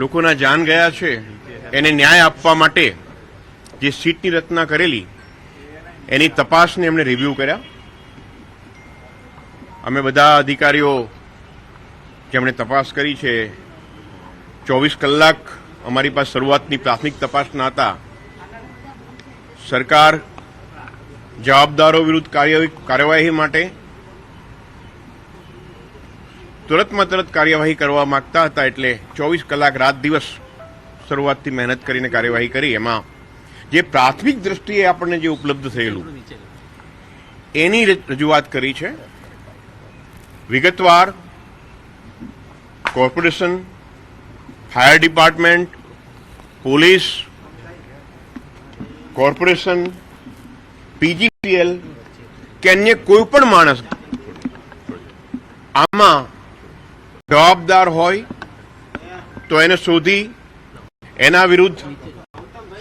લોકોના જાન ગયા છે એને ન્યાય આપવા માટે જે સીટની રચના કરેલી એની તપાસને એમણે રિવ્યુ કર્યા. અમે બધા અધિકારીઓ જેમણે તપાસ કરી છે 24 કલાક અમારી પાસે શરૂઆતની પ્રાથમિક તપાસના હતા. સરકાર જવાબદારો વિરુદ્ધ કાર્યવાહી માટે તુરંતમાં તરત કાર્યવાહી કરવા માંગતા હતા, એટલે 24 કલાક રાત દિવસ શરૂઆતથી મહેનત કરીને કાર્યવાહી કરી. એમાં જે પ્રાથમિક દ્રષ્ટિએ આપણને જે ઉપલબ્ધ થયેલું એની રજૂઆત કરી છે. વિગતવાર corporation, fire department, police, corporation, PGCL કે અન્ય કોઈ પણ માણસ આમાં જવાબદાર હોય તો એને શોધી એના વિરુદ્ધ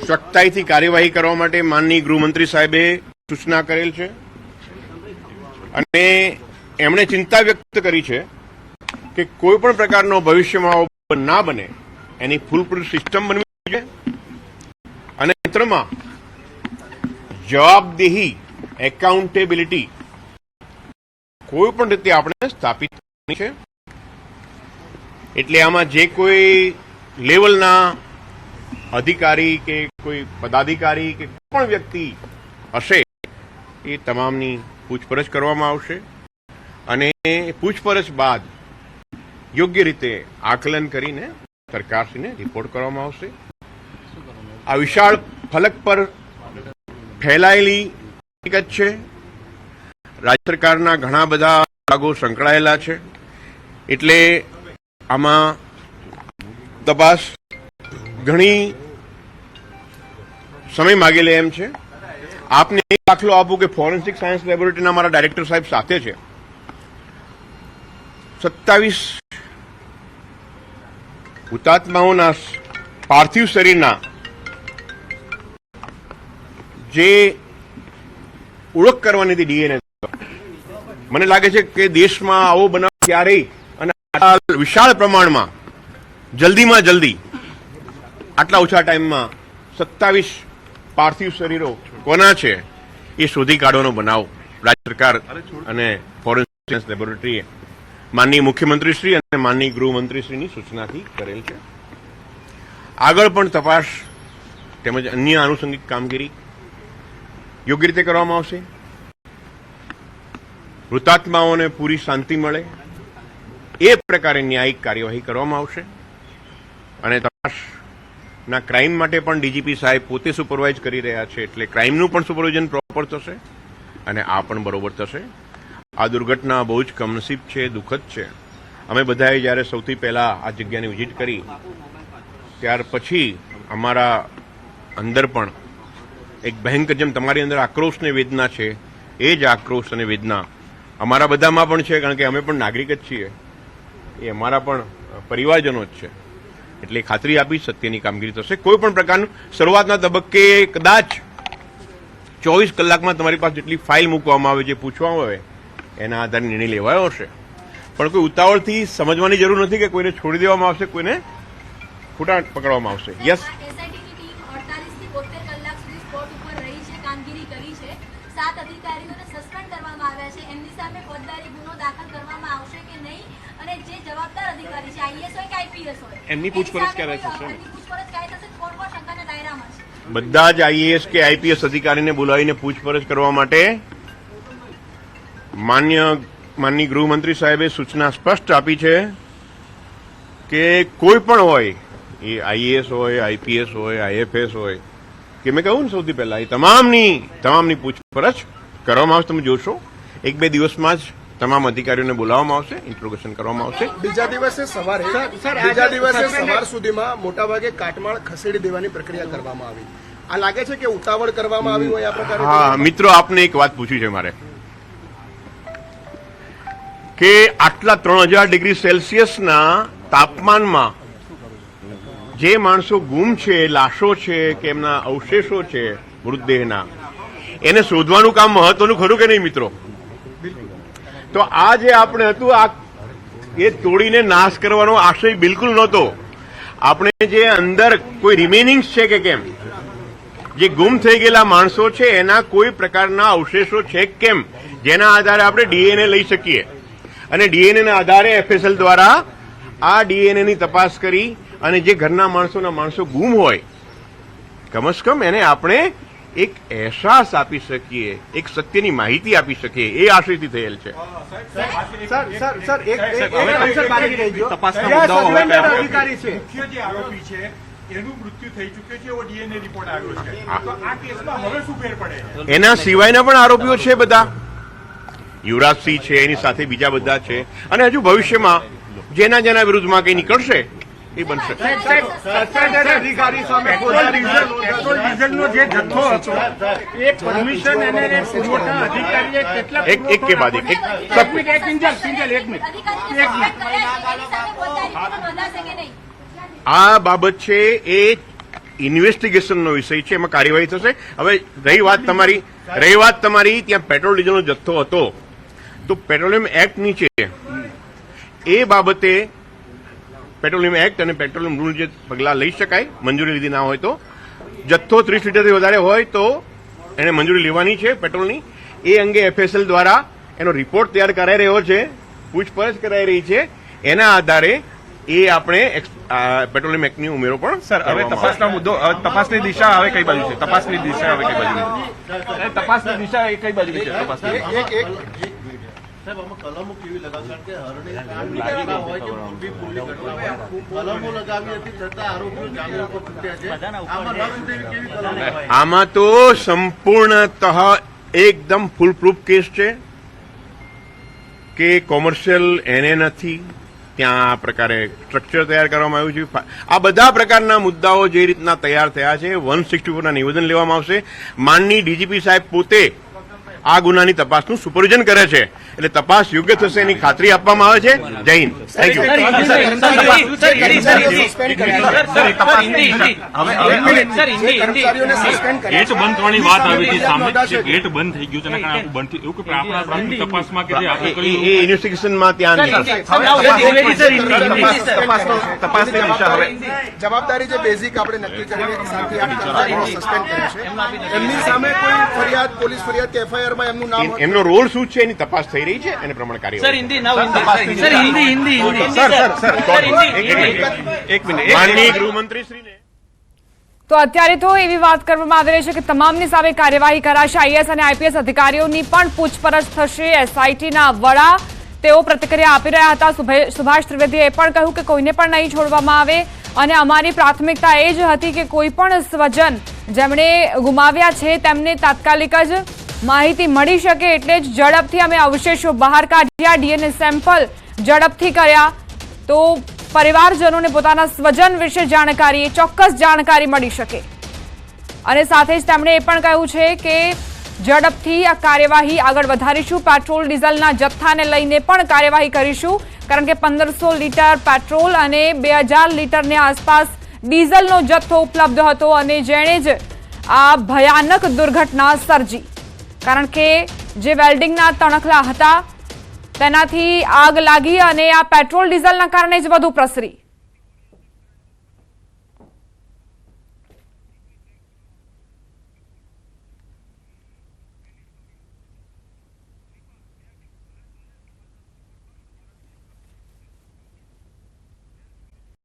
સખ્તાઈથી કાર્યવાહી કરવા માટે માનનીય ગૃહમંત્રી સાહેબે સૂચના કરેલ છે. અને એમણે ચિંતા વ્યક્ત કરી છે કે કોઈ પણ પ્રકારનો ભવિષ્યમાં ના બને એની ફૂલપ્રૂફ સિસ્ટમ બનવી જોઈએ અને તંત્રમાં જવાબદેહી, એકાઉન્ટેબિલિટી કોઈ પણ રીતે આપણે સ્થાપિત કરવાની છે. એટલે આમાં જે કોઈ લેવલના અધિકારી કે કોઈ પદાધિકારી કે કોઈ પણ વ્યક્તિ હશે એ તમામની પૂછપરછ કરવામાં આવશે અને પૂછપરછ બાદ યોગ્ય રીતે આકલન કરીને સરકારશ્રીને રિપોર્ટ કરવામાં આવશે. આ વિશાળ ફલક પર ફેલાયેલી હકીકત છે. રાજ્ય સરકારના ઘણા બધા વિભાગો સંકળાયેલા છે, એટલે આમાં તપાસ ઘણી સમય માગી લે એમ છે. આપને એક દાખલો આપું કે ફોરેન્સિક સાયન્સ લેબોરેટરીના અમારા ડાયરેક્ટર સાહેબ સાથે છે. 27 હુતાત્માઓના પાર્થિવ શરીરના જે ઓળખ કરવાની હતી ડીએનએ, મને લાગે છે કે દેશમાં આવો બનાવ ક્યારેય અને આટલા વિશાળ પ્રમાણમાં જલ્દીમાં જલ્દી આટલા ઓછા ટાઈમમાં 27 પાર્થિવ શરીરો કોના છે એ શોધી કાઢવાનો બનાવ રાજ્ય સરકાર અને ફોરેન્સિક સાયન્સ લેબોરેટરીએ માનનીય મુખ્યમંત્રીશ્રી અને માનનીય ગૃહમંત્રીશ્રીની સૂચનાથી કરેલ છે. આગળ પણ તપાસ તેમજ અન્ય આનુષંગિક કામગીરી યોગ્ય રીતે કરવામાં આવશે. મૃતાત્માઓને પૂરી શાંતિ મળે એ પ્રકારે ન્યાયિક કાર્યવાહી કરવામાં આવશે. અને તપાસના ક્રાઇમ માટે પણ ડીજીપી સાહેબ પોતે સુપરવાઇઝ કરી રહ્યા છે, એટલે ક્રાઇમનું પણ સુપરવિઝન પ્રોપર થશે અને આ પણ બરોબર થશે. આ દુર્ઘટના બહુ જ કમનસીબ છે, દુઃખદ છે. અમે બધાએ જ્યારે સૌથી પહેલા આ જગ્યાની વિઝિટ કરી ત્યાર પછી અમારા અંદર પણ એક ભયંકર, જેમ તમારી અંદર આક્રોશ ને વેદના છે એ જ આક્રોશ અને વેદના અમારા બધામાં પણ છે, કારણ કે અમે પણ નાગરિક જ છીએ, એ અમારા પણ પરિવારજનો જ છે. એટલે ખાતરી આપી સત્યની કામગીરી થશે. કોઈ પણ પ્રકારનું શરૂઆતના તબક્કે કદાચ 24 કલાકમાં તમારી પાસે જેટલી ફાઇલ મૂકવામાં આવે, જે પૂછવામાં આવે એના આધારે નિર્ણય લેવાયો હશે. પણ કોઈ ઉતાવળથી સમજવાની જરૂર નથી કે કોઈને છોડી દેવામાં આવશે, કોઈને ખોટા પકડવામાં આવશે. યસ, એમની પૂછપરછ ક્યારે થશે? બધા જ આઈએએસ કે આઈપીએસ અધિકારીને બોલાવીને પૂછપરછ કરવા માટે માનનીય ગૃહમંત્રી સાહેબે સૂચના સ્પષ્ટ આપી છે કે કોઈ પણ હોય, એ આઈએએસ હોય, આઈપીએસ હોય, આઈએફએસ હોય, કે મેં કહ્યું ને સૌથી પહેલા એ તમામની પૂછપરછ કરવામાં આવશે. તમે જોશો 1-2 દિવસમાં જ તમામ અધિકારીઓને બોલાવવામાં આવશે, ઇન્ટ્રોગેશન કરવામાં આવશે. બીજા દિવસે સવાર સુધીમાં મોટાભાગે કાટમાળ ખસેડી દેવાની પ્રક્રિયા કરવામાં આવી. આ લાગે છે કે ઉતાવળ કરવામાં આવી હોય આ પ્રકારે? હા મિત્રો, આપને એક વાત પૂછવી છે મારે કે આટલા 3000 ડિગ્રી સેલ્સિયસના તાપમાનમાં જે માણસો ગુમ છે, લાશો છે કે એમના અવશેષો છે મૃતદેહના, એને શોધવાનું કામ મહત્વનું ખરું કે નહીં મિત્રો? તો આ જે આપણે હતું, આ એ તોડીને નાશ કરવાનો આશય બિલકુલ નહોતો. આપણે જે અંદર કોઈ રિમેનિંગ્સ છે કે કેમ, જે ગુમ થઈ ગયેલા માણસો છે એના કોઈ પ્રકારના અવશેષો છે કે કેમ, જેના આધારે આપણે ડીએનએ લઈ શકીએ અને ડીએનએ ના આધારે એફએસએલ દ્વારા આ ડીએનએ ની તપાસ કરી અને જે ઘરના માણસો ગુમ હોય કમસે કમ એને આપણે એક અહેસાસ આપી શકીએ, એક સત્યની માહિતી આપી શકીએ, એ આશયથી થયેલ છે. અધિકારી છે મુખ્ય જે આરોપી છે એનું મૃત્યુ થઈ ચૂક્યું છે એવો ડીએનએ રિપોર્ટ આવ્યો છે. તો આ કેસમાં હવે શું ફેર પડે? એના સિવાયના પણ આરોપીઓ છે બધા. યુવરાજસિંહ છે, એની સાથે બીજા બધા છે અને હજુ ભવિષ્યમાં જેના વિરુદ્ધમાં કંઈ નીકળશે એ બનશે. અધિકારી સામે પેટ્રોલ ડીઝલનો જે જથ્થો હતો એ પરમિશન એને પુરવઠા અધિકારીએ કેટલા એક કે બાદ એક આ બાબત છે એ ઇન્વેસ્ટિગેશનનો વિષય છે, એમાં કાર્યવાહી થશે. હવે રહી વાત તમારી ત્યાં પેટ્રોલ ડીઝલનો જથ્થો હતો તો પેટ્રોલિયમ એક્ટ નીચે એ બાબતે પેટ્રોલિયમ એક્ટ અને પેટ્રોલિયમ રૂલ જે પગલાં લઈ શકાય, મંજૂરી લીધી ના હોય તો, જથ્થો 30 લીટરથી વધારે હોય તો એને મંજૂરી લેવાની છે પેટ્રોલની. એ અંગે એફએસએલ દ્વારા એનો રિપોર્ટ તૈયાર કરાઈ રહ્યો છે, પૂછપરછ કરાઈ રહી છે. એના આધારે એ આપણે પેટ્રોલિયમ એક્ટની ઉમેરો પણ. સર, હવે તપાસના મુદ્દો, તપાસની દિશા હવે કઈ બાજુ છે? તપાસની દિશા હવે કઈ બાજુ છે? તપાસની દિશા એ કઈ બાજુ છે? તપાસની સાહેબ, આમાં કલમો કેવી લગાવી? કારણ કે હરણી કાંડ હોય કે મોટી પુલ્લી ઘટના હોય, કલમો લગાવી હતી છતાં આરોપીઓ જામીન ઉપર છૂટ્યા છે. આમાં રસ તેવી કેવી કલમો હોય? આમાં તો સંપૂર્ણતઃ એકદમ ફૂલપ્રૂફ કેસ છે કે કોમર્શિયલ એને નથી, ત્યાં આ પ્રકારે સ્ટ્રક્ચર તૈયાર કરવામાં આવ્યું છે. આ બધા પ્રકારના મુદ્દાઓ જે રીતના તૈયાર થયા છે 164 ના નિવેદન લેવામાં આવશે. માનની ડીજીપી સાહેબ પોતે આ ગુનાની તપાસનું સુપરવિઝન કરે છે, એટલે તપાસ યોગ્ય થશે એની ખાતરી આપવામાં આવે છે. જય હિન્દ. Thank you. ગેટ બંધ થવાની વાત આવી હતી સામે, ગેટ બંધ થઈ ગયું તેના કારણે બંધ થયું એવું કે આપણા પ્રાથમિક તપાસમાં કે જે આપણે કર્યું એ ઇન્વેસ્ટિગેશનમાં ત્યાં તપાસની દિશા હવે જવાબદારી જે બેઝિક આપણે નક્કી કરીને 7 થી 8 કલાક સસ્પેન્ડ કર્યું છે, એમની સામે કોઈ ફરિયાદ, પોલીસ ફરિયાદ કે એફઆઈઆર માં એમનું નામ એમનો રોલ શું છે એની તપાસ થઈ રહી છે, એને પ્રમાણે કાર્યવાહી. માનનીય ગૃહમંત્રીશ્રીને તો અત્યારે તો એવી વાત કરવામાં આવી રહી છે કે તમામની સામે કાર્યવાહી કરાશે. આઈએએસ અને આઈપીએસ અધિકારીઓની પણ પૂછપરછ થશે. એસઆઈટીના વડા તેઓ પ્રતિક્રિયા આપી રહ્યા હતા. સુભાષ ત્રિવેદીએ પણ કહ્યું કે કોઈને પણ નહીં છોડવામાં આવે અને અમારી પ્રાથમિકતા એ જ હતી કે કોઈ પણ સ્વજન જેમણે ગુમાવ્યા છે તેમને તાત્કાલિક જ માહિતી મળી શકે, એટલે જ ઝડપથી અમે અવશેષો બહાર કાઢ્યા, ડીએનએ સેમ્પલ ઝડપથી કર્યા તો પરિવારજનોને પોતાના સ્વજન વિશે જાણકારી, ચોક્કસ જાણકારી મળી શકે. અને સાથે જ તેમણે એ પણ કહ્યું છે કે ઝડપથી આ કાર્યવાહી આગળ વધારીશું. પેટ્રોલ ડીઝલના જથ્થાને લઈને પણ કાર્યવાહી કરીશું, કારણ કે 1500 લીટર પેટ્રોલ અને 2000 લીટરની આસપાસ ડીઝલનો જથ્થો ઉપલબ્ધ હતો અને જેણે જ આ ભયાનક દુર્ઘટના સર્જી. કારણ કે જે વેલ્ડિંગના તણખલા હતા તેનાથી આગ લાગી અને આ પેટ્રોલ ડીઝલના કારણે જ વધુ પ્રસરી.